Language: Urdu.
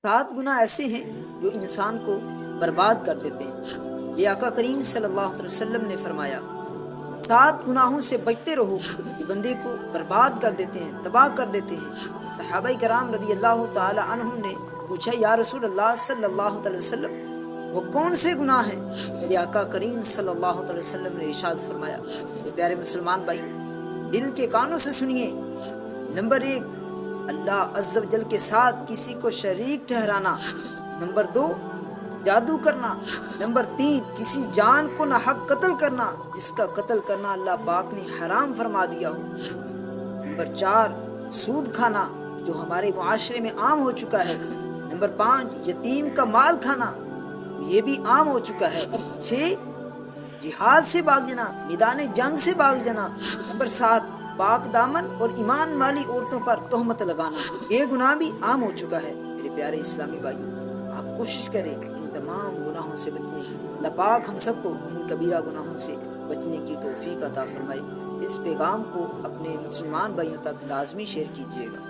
7 گناہ ایسے ہیں جو انسان کو برباد کر دیتے ہیں۔ یہ آقا کریم صلی اللہ علیہ وسلم نے فرمایا 7 گناہوں سے بچتے رہو، یہ بندے کو برباد کر دیتے ہیں، تباہ کر دیتے ہیں۔ صحابہ کرام رضی اللہ تعالی عنہم نے پوچھا یا رسول اللہ صلی اللہ علیہ وسلم وہ کون سے گناہ ہیں؟ میرے آقا کریم صلی اللہ علیہ وسلم نے ارشاد فرمایا، پیارے مسلمان بھائی دل کے کانوں سے سنیے۔ نمبر 1 اللہ عز و جل کے ساتھ کسی کو شریک ٹھہرانا۔ نمبر 2 جادو کرنا۔ نمبر 3 کسی جان کو ناحق قتل کرنا جس کا قتل کرنا اللہ پاک نے حرام فرما دیا ہو۔ نمبر 4 سود کھانا جو ہمارے معاشرے میں عام ہو چکا ہے۔ نمبر 5 یتیم کا مال کھانا، یہ بھی عام ہو چکا ہے۔ 6 جہاد سے بھاگ جانا، میدان جنگ سے بھاگ جانا۔ نمبر 7 پاک دامن اور ایمان والی عورتوں پر تہمت لگانا، یہ گناہ بھی عام ہو چکا ہے۔ میرے پیارے اسلامی بھائی آپ کوشش کریں ان تمام گناہوں سے بچنے، اللہ پاک ہم سب کو ان کبیرہ گناہوں سے بچنے کی توفیق عطا فرمائے۔ اس پیغام کو اپنے مسلمان بھائیوں تک لازمی شیئر کیجیے گا۔